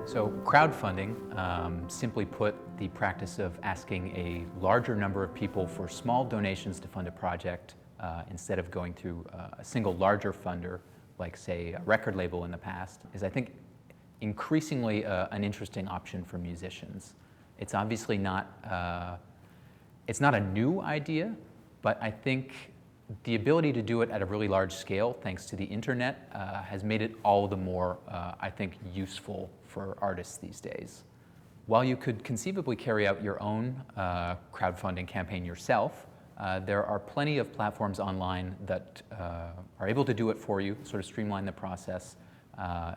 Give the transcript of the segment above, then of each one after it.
So crowdfunding, simply put, the practice of asking a larger number of people for small donations to fund a project instead of going through a single larger funder, like say a record label in the past, is I think increasingly an interesting option for musicians. It's obviously not, it's not a new idea, but I think the ability to do it at a really large scale, thanks to the internet, has made it all the more, I think, useful for artists these days. While you could conceivably carry out your own crowdfunding campaign yourself, there are plenty of platforms online that are able to do it for you, sort of streamline the process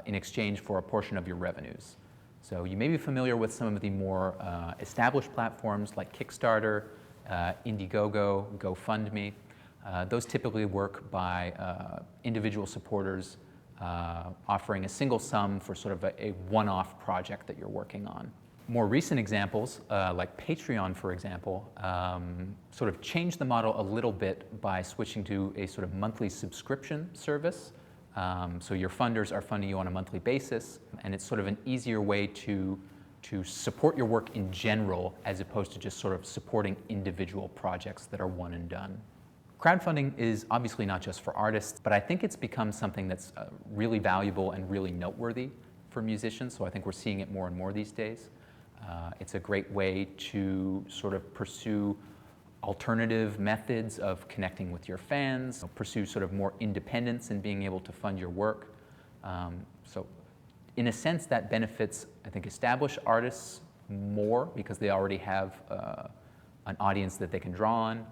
in exchange for a portion of your revenues. So you may be familiar with some of the more established platforms like Kickstarter, Indiegogo, GoFundMe. Those typically work by individual supporters offering a single sum for sort of a one-off project that you're working on. More recent examples, like Patreon, for example, sort of changed the model a little bit by switching to a sort of monthly subscription service. So your funders are funding you on a monthly basis, and it's sort of an easier way to support your work in general, as opposed to just sort of supporting individual projects that are one and done. Crowdfunding is obviously not just for artists, but I think it's become something that's really valuable and really noteworthy for musicians, so I think we're seeing it more and more these days. It's a great way to sort of pursue alternative methods of connecting with your fans, pursue sort of more independence in being able to fund your work. So in a sense, that benefits, I think, established artists more because they already have an audience that they can draw on.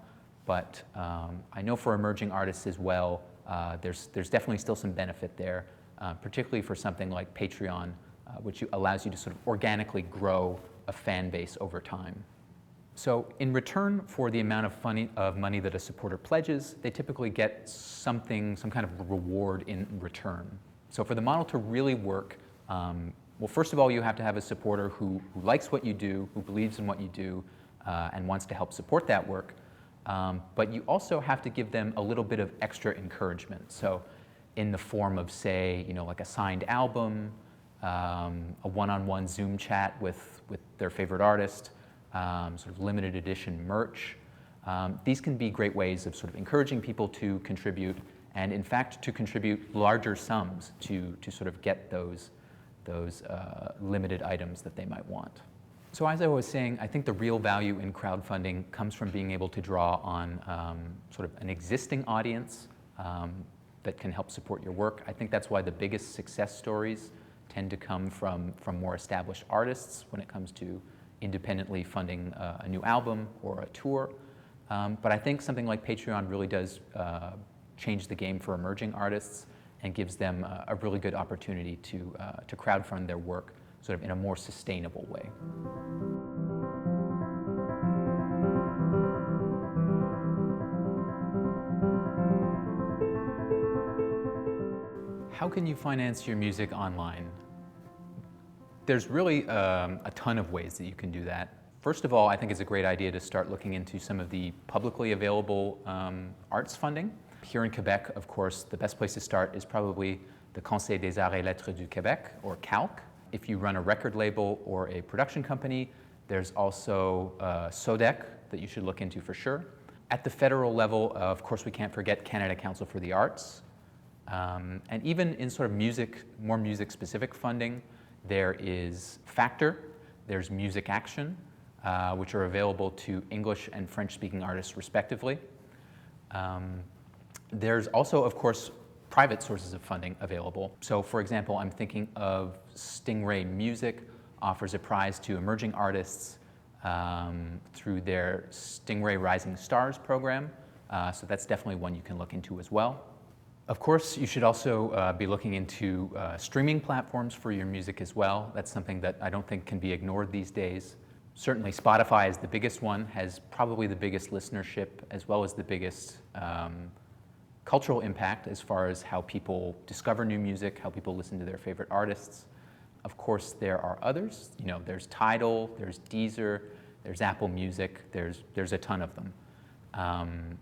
But I know for emerging artists as well, there's definitely still some benefit there, particularly for something like Patreon, which allows you to sort of organically grow a fan base over time. So in return for the amount of money that a supporter pledges, they typically get some kind of reward in return. So for the model to really work, well, first of all, you have to have a supporter who likes what you do, who believes in what you do, and wants to help support that work. But you also have to give them a little bit of extra encouragement. So in the form of, say, like a signed album, a one-on-one Zoom chat with their favorite artist, sort of limited edition merch. These can be great ways of sort of encouraging people to contribute, and in fact to contribute larger sums to sort of get those limited items that they might want. So as I was saying, I think the real value in crowdfunding comes from being able to draw on sort of an existing audience that can help support your work. I think that's why the biggest success stories tend to come from more established artists when it comes to independently funding a new album or a tour. But I think something like Patreon really does change the game for emerging artists and gives them a really good opportunity to crowdfund their work sort of in a more sustainable way. How can you finance your music online? There's really a ton of ways that you can do that. First of all, I think it's a great idea to start looking into some of the publicly available arts funding. Here in Quebec, of course, the best place to start is probably the Conseil des Arts et Lettres du Québec, or CALQ. If you run a record label or a production company, there's also SODEC that you should look into for sure. At the federal level, of course, we can't forget Canada Council for the Arts. And even in sort of more music-specific funding, there is Factor, there's Music Action, which are available to English and French-speaking artists respectively. There's also, of course, private sources of funding available. So for example, I'm thinking of Stingray Music offers a prize to emerging artists through their Stingray Rising Stars program. So that's definitely one you can look into as well. Of course, you should also be looking into streaming platforms for your music as well. That's something that I don't think can be ignored these days. Certainly Spotify is the biggest one, has probably the biggest listenership as well as the biggest cultural impact as far as how people discover new music, how people listen to their favorite artists. Of course, there are others. There's Tidal, there's Deezer, there's Apple Music, there's a ton of them.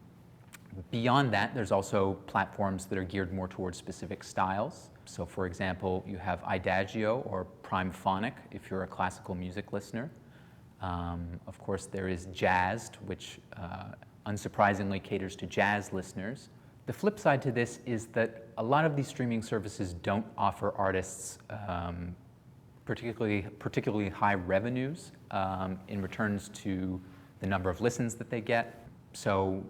Beyond that, there's also platforms that are geared more towards specific styles. So for example, you have Idagio or Prime Phonic if you're a classical music listener. Of course, there is Jazzed, which unsurprisingly caters to jazz listeners. The flip side to this is that a lot of these streaming services don't offer artists particularly high revenues in returns to the number of listens that they get. So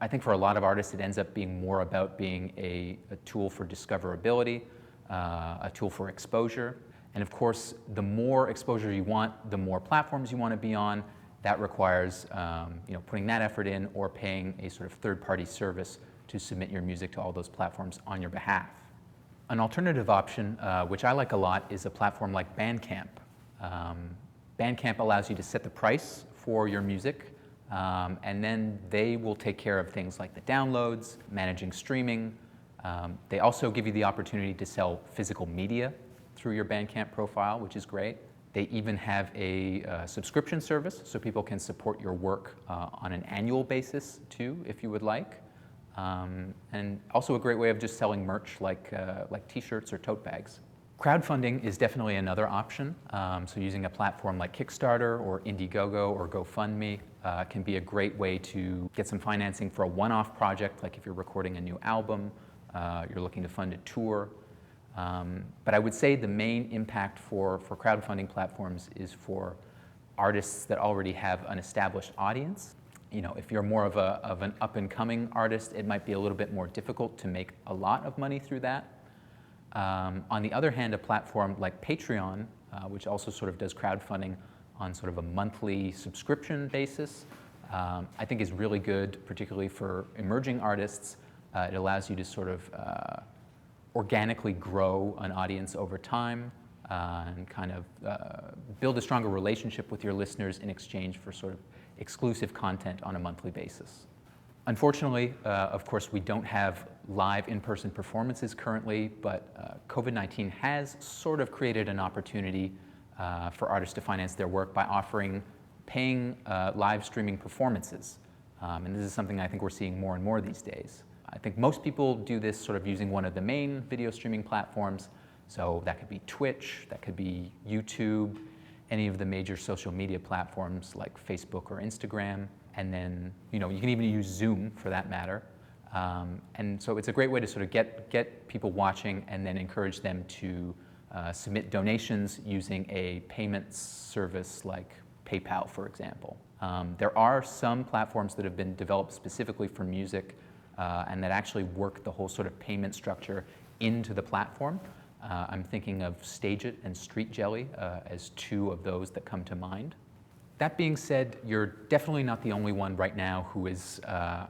I think for a lot of artists, it ends up being more about being a tool for discoverability, a tool for exposure. And of course, the more exposure you want, the more platforms you want to be on. That requires putting that effort in or paying a sort of third-party service to submit your music to all those platforms on your behalf. An alternative option, which I like a lot, is a platform like Bandcamp. Bandcamp allows you to set the price for your music, and then they will take care of things like the downloads, managing streaming. They also give you the opportunity to sell physical media through your Bandcamp profile, which is great. They even have a subscription service, so people can support your work on an annual basis too, if you would like. And also a great way of just selling merch like t-shirts or tote bags. Crowdfunding is definitely another option. So using a platform like Kickstarter or Indiegogo or GoFundMe can be a great way to get some financing for a one-off project, like if you're recording a new album, you're looking to fund a tour. But I would say the main impact for crowdfunding platforms is for artists that already have an established audience. If you're more of an up-and-coming artist, it might be a little bit more difficult to make a lot of money through that. On the other hand, a platform like Patreon, which also sort of does crowdfunding on sort of a monthly subscription basis, I think is really good, particularly for emerging artists. It allows you to sort of organically grow an audience over time and kind of build a stronger relationship with your listeners in exchange for sort of exclusive content on a monthly basis. Unfortunately, of course, we don't have live in-person performances currently, but COVID-19 has sort of created an opportunity for artists to finance their work by offering paying live streaming performances. And this is something I think we're seeing more and more these days. I think most people do this sort of using one of the main video streaming platforms. So that could be Twitch, that could be YouTube, any of the major social media platforms like Facebook or Instagram. And then, you can even use Zoom for that matter. And so it's a great way to sort of get people watching and then encourage them to submit donations using a payment service like PayPal, for example. There are some platforms that have been developed specifically for music and that actually work the whole sort of payment structure into the platform. I'm thinking of StageIt and Street Jelly as two of those that come to mind. That being said, you're definitely not the only one right now who is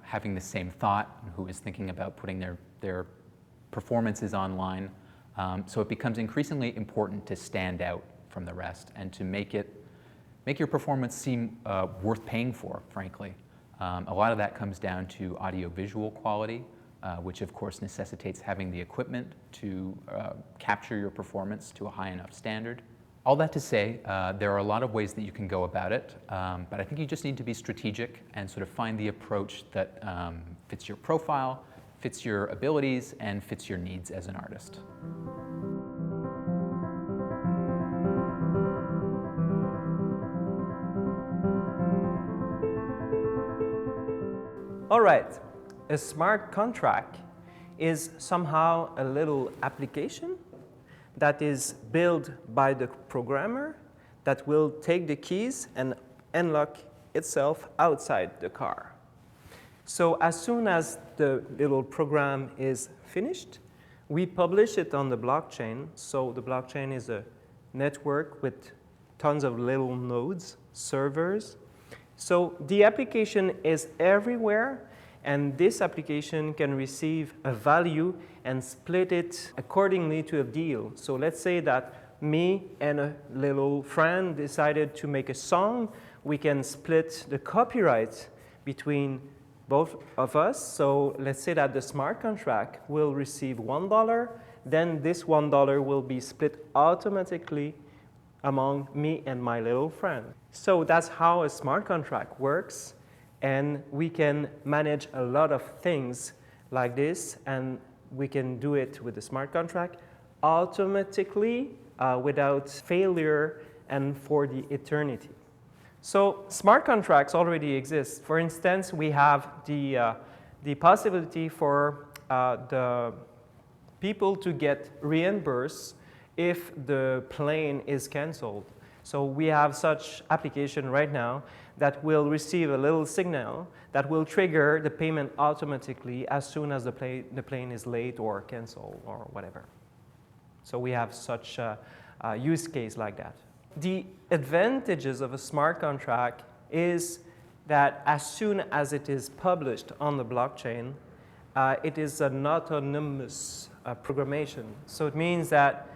having the same thought, who is thinking about putting their performances online. So it becomes increasingly important to stand out from the rest and to make your performance seem worth paying for, frankly. A lot of that comes down to audio-visual quality, which of course necessitates having the equipment to capture your performance to a high enough standard. All that to say, there are a lot of ways that you can go about it, but I think you just need to be strategic and sort of find the approach that fits your profile, fits your abilities, and fits your needs as an artist. All right, a smart contract is somehow a little application that is built by the programmer that will take the keys and unlock itself outside the car. So as soon as the little program is finished, we publish it on the blockchain. So the blockchain is a network with tons of little nodes, servers. So the application is everywhere, and this application can receive a value and split it accordingly to a deal. So let's say that me and a little friend decided to make a song. We can split the copyright between both of us. So let's say that the smart contract will receive $1. Then this $1 will be split automatically among me and my little friend. So that's how a smart contract works, and we can manage a lot of things like this, and we can do it with a smart contract automatically without failure and for the eternity. So smart contracts already exist. For instance, we have the possibility for the people to get reimbursed if the plane is canceled. So we have such application right now that will receive a little signal that will trigger the payment automatically as soon as the plane is late or canceled or whatever. So we have such a use case like that. The advantages of a smart contract is that as soon as it is published on the blockchain, it is an autonomous programmation. So it means that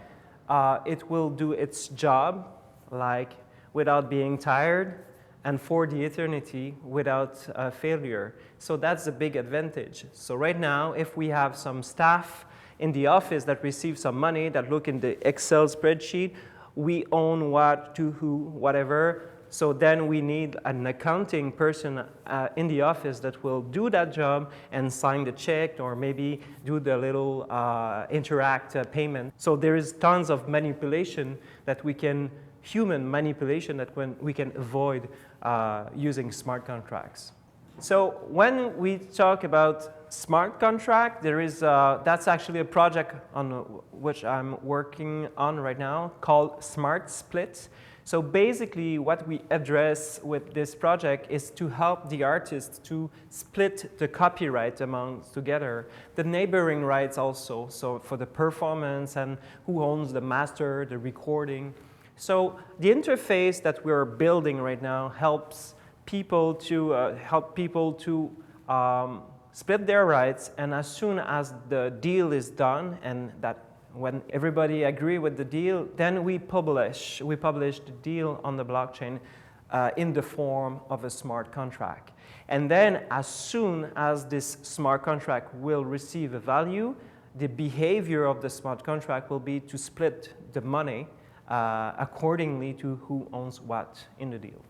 it will do its job like without being tired and for the eternity without failure. So that's a big advantage. So right now, if we have some staff in the office that receive some money that look in the Excel spreadsheet, we own what to who, whatever. So then we need an accounting person in the office that will do that job and sign the check or maybe do the little interact payment. So there is tons of manipulation that we can, human manipulation that we can avoid using smart contracts. So when we talk about smart contract, there is that's actually a project on which I'm working on right now called Smart Split. So basically what we address with this project is to help the artists to split the copyright amounts together, the neighboring rights also, so for the performance and who owns the master, the recording. So the interface that we're building right now helps people to split their rights, and as soon as the deal is done and that when everybody agree with the deal, then we publish the deal on the blockchain in the form of a smart contract. And then as soon as this smart contract will receive a value, the behavior of the smart contract will be to split the money accordingly to who owns what in the deal.